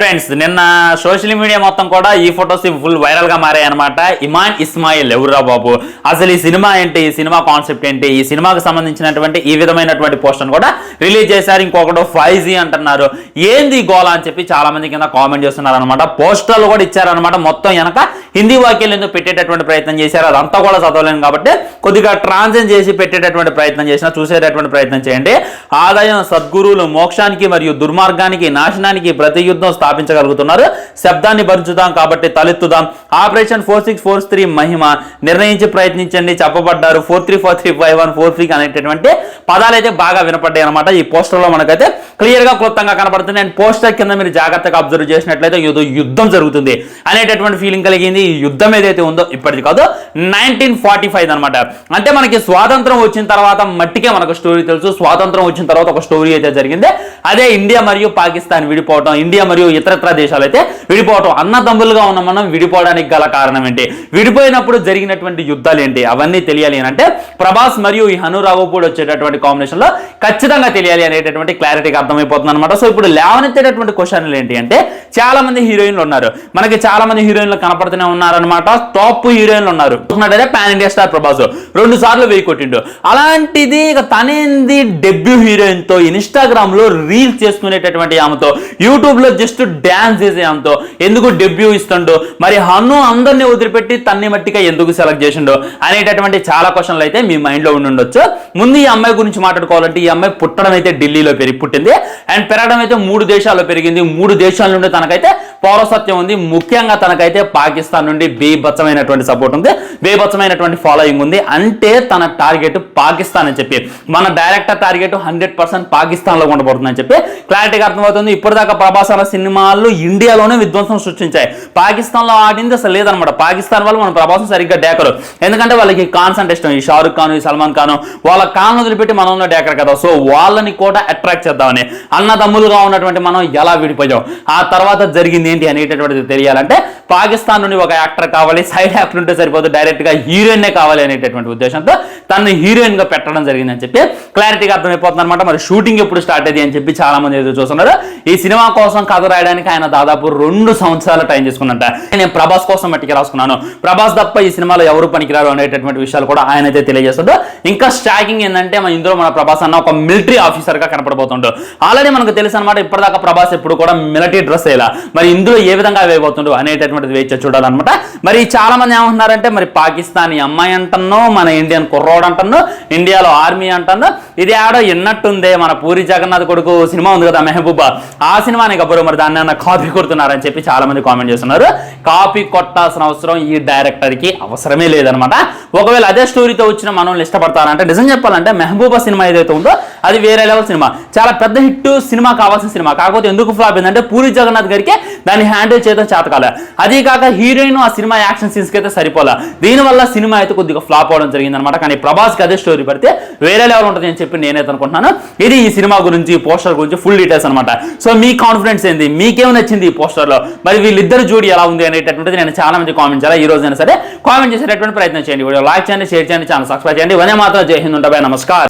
Friends నిన్న social media మొత్తం కూడా ఈ ఫొటోస్ ఫుల్ వైరల్ గా మారాయి అనమాట. ఇమాన్ ఇస్మాయిల్ ఎవరురా బాబు, అసలు ఈ సినిమా ఏంటి, ఈ సినిమా కాన్సెప్ట్ ఏంటి, ఈ సినిమాకి సంబంధించినటువంటి ఈ విధమైనటువంటి పోస్టర్ కూడా రిలీజ్ చేశారు. ఇంకొకటి 5G అంటున్నారు. ఏంది గోలా అని చెప్పి చాలా మంది కింద కామెంట్ చేస్తున్నారు అనమాట. పోస్టర్లు కూడా ఇచ్చారనమాట. మొత్తం వెనక హిందీ వాక్యాలు ఎందుకు పెట్టేటటువంటి ప్రయత్నం చేశారు, అదంతా కూడా చదవలేను కాబట్టి కొద్దిగా ట్రాన్స్లేట్ చేసి పెట్టేటటువంటి ప్రయత్నం చేసినా చూసేటటువంటి ప్రయత్నం చేయండి. ఆదాయం సద్గురువులు మోక్షానికి మరియు దుర్మార్గానికి నాశనానికి ప్రతి యుద్ధం స్థాపించగలుగుతున్నారు. శబ్దాన్ని భరించుదాం కాబట్టి తలెత్తుదాం. ఆపరేషన్ 4643 మహిమ నిర్ణయించి ప్రయత్నించండి చెప్పబడ్డారు. 43435143 అనేటటువంటి పదాలు అయితే బాగా వినపడ్డాయి అనమాట. ఈ పోస్టర్ లో మనకైతే క్లియర్ గా క్లుప్తంగా కనపడుతుంది. అండ్ పోస్టర్ కింద మీరు జాగ్రత్తగా అబ్జర్వ్ చేసినట్లయితే యుద్ధం జరుగుతుంది అనేటటువంటి ఫీలింగ్ కలిగింది. ఈ యుద్ధం ఏదైతే ఉందో ఇప్పటిది కాదు, 1945 అనమాట. అంటే మనకి స్వాతంత్రం వచ్చిన తర్వాత మట్టికే మనకు స్టోరీ తెలుసు. స్వాతంత్రం వచ్చిన తర్వాత ఒక స్టోరీ అయితే జరిగింది. అదే ఇండియా మరియు పాకిస్తాన్ విడిపోవటం, ఇండియా మరియు ఇతరత్ర దేశాలు అయితే విడిపోవటం. అన్నదమ్ములుగా ఉన్న మనం విడిపోవడానికి గల కారణం ఏంటి, విడిపోయినప్పుడు జరిగినటువంటి యుద్ధాలు ఏంటి, అవన్నీ తెలియాలి అంటే ప్రభాస్ మరియు ఈ హనురావుపూడి వచ్చేటటువంటి కాంబినేషన్ లో ఖచ్చితంగా తెలియాలి అనేటటువంటి క్లారిటీగా అర్థమైపోతుంది అనమాట. సో ఇప్పుడు లేవనెత్తేటటువంటి క్వశ్చన్లు ఏంటి అంటే, చాలా మంది హీరోయిన్లు ఉన్నారు మనకి, చాలా మంది హీరోయిన్లు కనపడుతూనే ఉన్నారనమాట. టాప్ హీరోయిన్లు ఉన్నారు. పాన్ ఇండియా స్టార్ ప్రభాస్ 2 సార్లు వెయ్యి కొట్టిండు. అలాంటిది ఇక తనేంది డెబ్యూ హీరోయిన్ తో ఇన్స్టాగ్రామ్ లో రీల్స్ చేసుకునేటటువంటి ఆమెతో, యూట్యూబ్ లో జస్ట్ డాన్స్ చేసే ఆమెతో ఎందుకు డెబ్యూ ఇస్తుండో, మరి హను అందరినీ వదిలిపెట్టి తన్ని మట్టిగా ఎందుకు సెలెక్ట్ చేసిండో అనేటటువంటి చాలా క్వశ్చన్లు అయితే మీ మైండ్ లో ఉండి ఉండొచ్చు. ముందు ఈ అమ్మాయి గురించి మాట్లాడుకోవాలంటే, ఈ అమ్మాయి పుట్టడం అయితే ఢిల్లీలో పుట్టింది. అండ్ పెరగడం అయితే 3 దేశాల్లో పెరిగింది. 3 దేశాల నుండి తనకైతే పౌరసత్వం ఉంది. ముఖ్యంగా తనకైతే పాకిస్తాన్ నుండి బేభత్సమైనటువంటి సపోర్ట్ ఉంది, బేభత్సమైనటువంటి ఫాలోయింగ్ ఉంది. అంటే తన టార్గెట్ పాకిస్తాన్ అని చెప్పి, మన డైరెక్టర్ టార్గెట్ 100% పాకిస్తాన్ లో ఉండబడుతుంది అని చెప్పి క్లారిటీగా అర్థమవుతుంది. ఇప్పటిదాకా ప్రభాస్ అన్న సినిమాలు ఇండియాలోనే విధ్వంసం సృష్టించాయి. పాకిస్తాన్ లో ఆడింది అసలు లేదనమాట. పాకిస్తాన్ వాళ్ళు మన ప్రభాస్ సరిగ్గా డేకరు, ఎందుకంటే వాళ్ళకి ఖాన్స్ అంటే ఇష్టం. ఈ షారుఖ్ ఖాన్, ఈ సల్మాన్ ఖాన్, వాళ్ళ ఖాన్ వదిలిపెట్టి మనలో డేకర్ కదా. సో వాళ్ళని కూడా అట్రాక్ట్ చేద్దామని అన్నదమ్ములుగా ఉన్నటువంటి మనం ఎలా విడిపోయాం, ఆ తర్వాత జరిగింది ఏంటి అనేటటువంటిది తెలియాలంటే పాకిస్తాన్ నుండి ఒక యాక్టర్ కావాలి, సైడ్ యాక్టర్ ఉంటే సరిపోతుంది, డైరెక్ట్ గా హీరోయిన్ కావాలి అనేటటువంటి ఉద్దేశంతో తనని హీరోయిన్ గా పెట్టడం జరిగింది అని చెప్పి క్లారిటీగా అర్థమైపోతుంది అనమాట. మరి షూటింగ్ ఎప్పుడు స్టార్ట్ అయ్యింది అని చెప్పి చాలా మంది ఎదురు చూస్తున్నారు. ఈ సినిమా కోసం కథ రాయడానికి ఆయన దాదాపు 2 సంవత్సరాల టైం తీసుకున్నట్ట. నేను ప్రభాస్ కోసం మట్టికి రాసుకున్నాను, ప్రభాస్ తప్ప ఈ సినిమాలో ఎవరు పనికిరారు అనేటటువంటి విషయాలు కూడా ఆయన అయితే తెలియజేస్తుంటూ, ఇంకా స్టాకింగ్ ఏంటంటే ఇందులో మన ప్రభాస్ అన్న ఒక మిలిటరీ ఆఫీసర్ గా కనపడబోతుండో. ఆల్రెడీ మనకు తెలుసు అనమాట, ఇప్పటిదాకా ప్రభాస్ ఎప్పుడు కూడా మిలిటరీ డ్రెస్ వేయాల, మరి ఇందులో ఏ విధంగా వేయబోతుండో అనేటటువంటిది వేచి చూడాలన్నమాట. మరి చాలా మంది ఏమంటున్నారంటే, మరి పాకిస్తానీ అమ్మాయి అంటున్నో, మన ఇండియన్ కుర్రోడు అంటున్నో, ఇండియాలో ఆర్మీ అంటున్నో, ఇది ఆడో ఎన్నట్టుందే మన పూరి జగన్నాథ్ కొడుకు సినిమా ఉంది కదా మెహబూబా, ఆ సినిమాని కబురు, మరి దాన్ని అన్న కాపీ కొడుతున్నారని చెప్పి చాలా మంది కామెంట్ చేస్తున్నారు. కాపీ కొట్టాల్సిన అవసరం ఈ డైరెక్టర్ కి అవసరమే లేదనమాట. ఒకవేళ అదే స్టోరీతో వచ్చిన మనల్ని ఇష్టపడతారంటే, నిజం చెప్పాలంటే మెహబూబా సినిమా ఏదైతే ఉందో అది వేరే లెవెల్ సినిమా, చాలా పెద్ద హిట్ సినిమా, కావాల్సిన సినిమా. కాకపోతే ఎందుకు ఫ్లాప్ అయిందంటే పూరి జగన్నాథ్ గారికి దాన్ని హ్యాండిల్ చేయడం చేతకాలే. అదే కాక హీరోయిన్ ఆ సినిమా యాక్షన్ సీన్స్ కి అయితే సరిపోలే. దీనివల్ల సినిమా అయితే కొద్దిగా ఫ్లాప్ అవడం జరిగింది అనమాట. కానీ ప్రభాస్ కి అదే స్టోరీ పడితే వేరే లెవెల్ ఉంటుంది అని చెప్పి నేనైతే అనుకుంటున్నాను. ఇది ఈ సినిమా గురించి, పోస్టర్ గురించి ఫుల్ డీటెయిల్స్ అనమాట. సో మీ కాన్ఫిడెన్స్ ఏంది, మీకేం నచ్చింది ఈ పోస్టర్ లో, మరి వీళ్ళిద్దరు జోడీ ఎలా ఉంది అనేటటువంటిది నేను చాలా మంది కామెంట్ చేయాలి. ఈ రోజైనా సరే కామెంట్ చేసేటటువంటి ప్రయత్నం చేయండి. వీడియో లైక్ చేయండి, షేర్ చేయండి, ఛానల్ సబ్స్క్రైబ్ చేయండి. వనే మాత్రం జై హింద్, ఉంటాయి, నమస్కారం.